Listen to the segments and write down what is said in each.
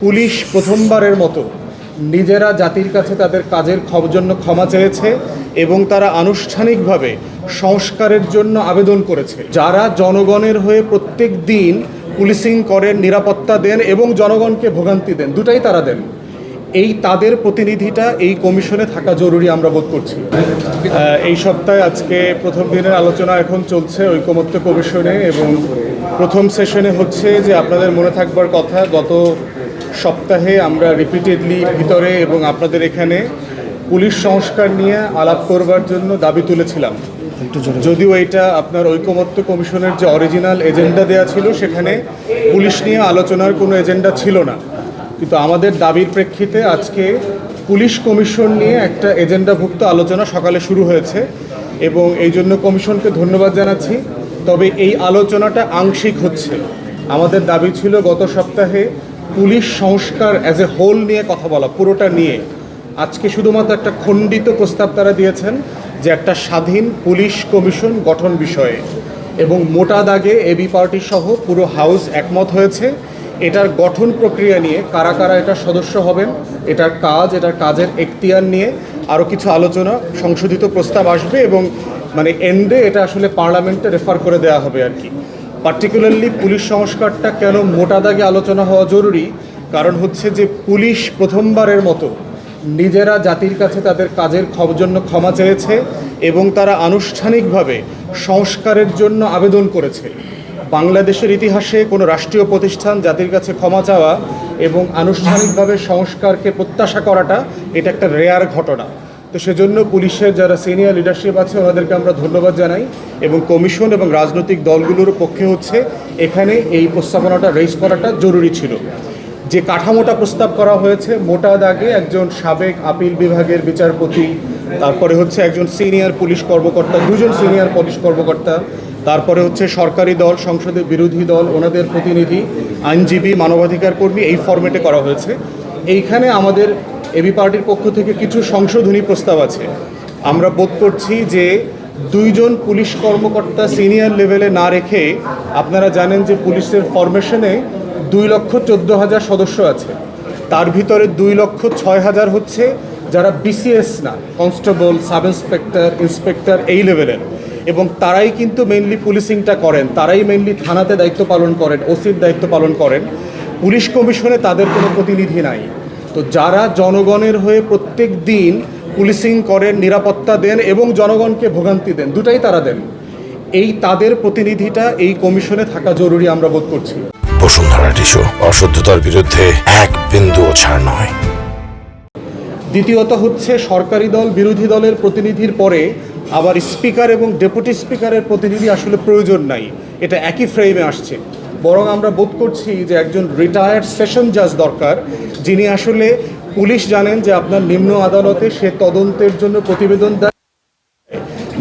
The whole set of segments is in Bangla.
পুলিশ প্রথমবারের মতো নিজেরা জাতির কাছে তাদের কাজের জন্য ক্ষমা চেয়েছে এবং তারা আনুষ্ঠানিকভাবে সংস্কারের জন্য আবেদন করেছে। যারা জনগণের হয়ে প্রত্যেক দিন পুলিশিং করেন, নিরাপত্তা দেন এবং জনগণকে ভোগান্তি দেন, দুটাই তারা দেন। এই তাদের প্রতিনিধিটা এই কমিশনে থাকা জরুরি আমরা বোধ করছি। এই সপ্তাহে আজকে প্রথম দিনের আলোচনা এখন চলছে ঐকমত্য কমিশনে, এবং প্রথম সেশনে হচ্ছে যে আপনাদের মনে থাকবার কথা, গত সপ্তাহে আমরা রিপিটেডলি ভিতরে এবং আপনাদের এখানে পুলিশ সংস্কার নিয়ে আলাপ করবার জন্য দাবি তুলেছিলাম। যদিও এটা আপনার ঐকমত্য কমিশনের যে অরিজিনাল এজেন্ডা দেয়া ছিল সেখানে পুলিশ নিয়ে আলোচনার কোনো এজেন্ডা ছিল না, কিন্তু আমাদের দাবির প্রেক্ষিতে আজকে পুলিশ কমিশন নিয়ে একটা এজেন্ডাভুক্ত আলোচনা সকালে শুরু হয়েছে এবং এই জন্য কমিশনকে ধন্যবাদ জানাচ্ছি। তবে এই আলোচনাটা আংশিক হচ্ছে। আমাদের দাবি ছিল গত সপ্তাহে পুলিশ সংস্কার অ্যাজ এ হোল নিয়ে কথা বলা, পুরোটা নিয়ে। আজকে শুধুমাত্র একটা খণ্ডিত প্রস্তাব তারা দিয়েছেন যে একটা স্বাধীন পুলিশ কমিশন গঠন বিষয়ে, এবং মোটা দাগে এবি পার্টি সহ পুরো হাউস একমত হয়েছে এটার গঠন প্রক্রিয়া নিয়ে, কারা কারা এটার সদস্য হবেন, এটার কাজের এখতিয়ার নিয়ে আরও কিছু আলোচনা, সংশোধিত প্রস্তাব আসবে এবং এন্ডে এটা আসলে পার্লামেন্টে রেফার করে দেওয়া হবে আর কি। পার্টিকুলারলি পুলিশ সংস্কারটা কেন মোটা দাগে আলোচনা হওয়া জরুরি, কারণ হচ্ছে যে পুলিশ প্রথমবারের মতো নিজেরা জাতির কাছে তাদের কাজের জন্য ক্ষমা চেয়েছে এবং তারা আনুষ্ঠানিকভাবে সংস্কারের জন্য আবেদন করেছে। বাংলাদেশের ইতিহাসে কোনো রাষ্ট্রীয় প্রতিষ্ঠান জাতির কাছে ক্ষমা চাওয়া এবং আনুষ্ঠানিকভাবে সংস্কারকে প্রত্যাশা করাটা এটা একটা রেয়ার ঘটনা। তো সেজন্য পুলিশের যারা সিনিয়র লিডারশিপ আছে ওনাদেরকে আমরা ধন্যবাদ জানাই, এবং কমিশন এবং রাজনৈতিক দলগুলোর পক্ষে হচ্ছে এখানে এই প্রস্তাবনাটা রেজ করাটা জরুরি ছিল। যে কাঠামোটা প্রস্তাব করা হয়েছে, মোটা দাগে একজন সাবেক আপিল বিভাগের বিচারপতি, তারপরে হচ্ছে একজন সিনিয়র পুলিশ কর্মকর্তা, দুজন সিনিয়র পুলিশ কর্মকর্তা, তারপরে হচ্ছে সরকারি দল, সংসদের বিরোধী দল, ওনাদের প্রতিনিধি, আইনজীবী, মানবাধিকার কর্মী, এই ফরম্যাটে করা হয়েছে। এইখানে আমাদের এবি পার্টির পক্ষ থেকে কিছু সংশোধনী প্রস্তাব আছে। আমরা বোধ করছি যে দুইজন পুলিশ কর্মকর্তা সিনিয়র লেভেলে না রেখে, আপনারা জানেন যে পুলিশের ফরমেশনে 2,14,000 সদস্য আছে, তার ভিতরে 2,06,000 হচ্ছে যারা বিসিএস না, কনস্টেবল, সাব ইন্সপেক্টর, ইন্সপেক্টর এই লেভেলের, এবং তারাই কিন্তু মেইনলি পুলিশিংটা করেন, তারাই মেইনলি থানাতে দায়িত্ব পালন করেন, ওসির দায়িত্ব পালন করেন। পুলিশ কমিশনে তাদের কোনো প্রতিনিধি নাই। তো যারা জনগণের হয়ে প্রত্যেক দিন পুলিশিং করেন, নিরাপত্তা দেন এবং জনগণকে ভোগান্তি দেন, দুটাই তারা দেন। এই তাদের প্রতিনিধিটা এই কমিশনে থাকা জরুরি আমরা বোধ করছি। বসুন্ধরা টিস্যু, অশুদ্ধতার বিরুদ্ধে এক বিন্দুও ছাড় নয়। দ্বিতীয়ত হচ্ছে সরকারি দল, বিরোধী দলের প্রতিনিধির পরে আবার স্পিকার এবং ডেপুটি স্পিকারের প্রতিনিধি আসলে প্রয়োজন নাই, এটা একই ফ্রেমে আসছে। বরং আমরা বোধ করছি যে একজন রিটায়ার্ড সেশন জাজ দরকার, যিনি আসলে পুলিশ জানেন যে আপনার নিম্ন আদালতে সে তদন্তের জন্য প্রতিবেদন দেয়,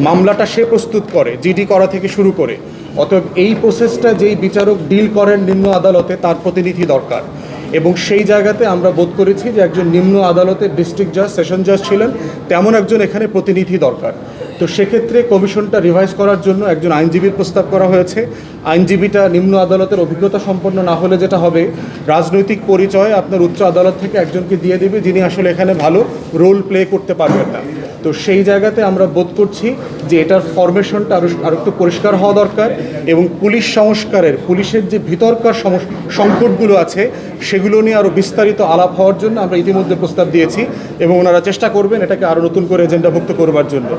মামলাটা সে প্রস্তুত করে, জিডি করা থেকে শুরু করে। অতএব এই প্রসেসটা যেই বিচারক ডিল করেন নিম্ন আদালতে, তার প্রতিনিধি দরকার। এবং সেই জায়গাতে আমরা বোধ করেছি যে একজন নিম্ন আদালতের ডিস্ট্রিক্ট জাজ, সেশন জাজ ছিলেন, তেমন একজন এখানে প্রতিনিধি দরকার। তো সেক্ষেত্রে কমিশনটা রিভাইজ করার জন্য একজন আইনজীবীর প্রস্তাব করা হয়েছে। আইনজীবীটা নিম্ন আদালতের অভিজ্ঞতা সম্পন্ন না হলে যেটা হবে, রাজনৈতিক পরিচয় আপনার উচ্চ আদালত থেকে একজনকে দিয়ে দেবে যিনি আসলে এখানে ভালো রোল প্লে করতে পারবেন না। তো সেই জায়গাতে আমরা বোধ করছি যে এটার ফরমেশনটা আরও একটু পরিষ্কার হওয়া দরকার, এবং পুলিশ সংস্কারের, পুলিশের যে ভিতরকার সংকটগুলো আছে সেগুলো নিয়ে আরও বিস্তারিত আলাপ হওয়ার জন্য আমরা ইতিমধ্যে প্রস্তাব দিয়েছি, এবং ওনারা চেষ্টা করবেন এটাকে আরও নতুন করে এজেন্ডাভুক্ত করবার জন্য।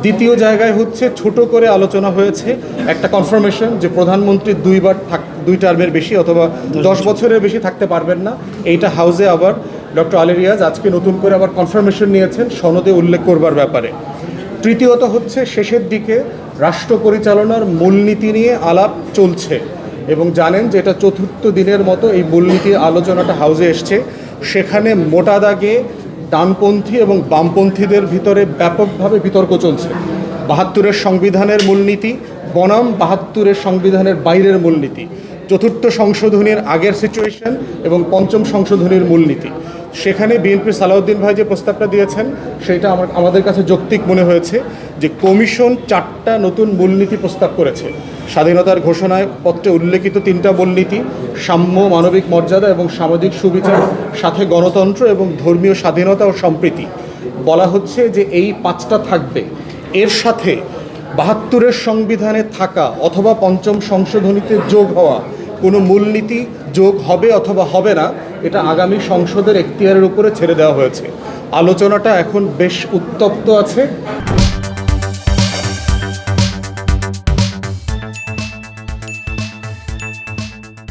দ্বিতীয় জায়গায় হচ্ছে ছোট করে আলোচনা হয়েছে একটা কনফার্মেশন যে প্রধানমন্ত্রী দুই টার্মের বেশি অথবা 10 বছরের বেশি থাকতে পারবেন না। এইটা হাউসে আবার ডক্টর আলী রিয়াজ আজকে নতুন করে আবার কনফার্মেশন নিয়েছেন সনদে উল্লেখ করবার ব্যাপারে। তৃতীয়ত হচ্ছে শেষের দিকে রাষ্ট্র পরিচালনার মূলনীতি নিয়ে আলাপ চলছে, এবং জানেন যে এটা চতুর্থ দিনের মতো এই মূলনীতি আলোচনাটা হাউসে এসছে। সেখানে মোটা দাগে ডানপন্থী এবং বামপন্থীদের ভিতরে ব্যাপকভাবে বিতর্ক চলছে। 72-এর সংবিধানের মূলনীতি বনাম 72-এর সংবিধানের বাইরের মূলনীতি, চতুর্থ সংশোধনীর আগের সিচুয়েশন এবং পঞ্চম সংশোধনীর মূলনীতি। সেখানে বিএনপির সালাউদ্দিন ভাই যে প্রস্তাবটা দিয়েছেন সেটা আমাদের কাছে যৌক্তিক মনে হয়েছে যে কমিশন 4টা নতুন মূলনীতি প্রস্তাব করেছে। স্বাধীনতার ঘোষণায় পত্রে উল্লেখিত 3টা মূলনীতি, সাম্য, মানবিক মর্যাদা এবং সামাজিক সুবিচার, সাথে গণতন্ত্র এবং ধর্মীয় স্বাধীনতা ও সম্প্রীতি। বলা হচ্ছে যে এই 5টা থাকবে। এর সাথে 72-এর সংবিধানে থাকা অথবা 5ম সংশোধনীতে যোগ হওয়া কোনো মূলনীতি যোগ হবে অথবা হবে না, এটা আগামী সংসদের এখতিয়ারের উপরে ছেড়ে দেওয়া হয়েছে। আলোচনাটা এখন বেশ উত্তপ্ত আছে।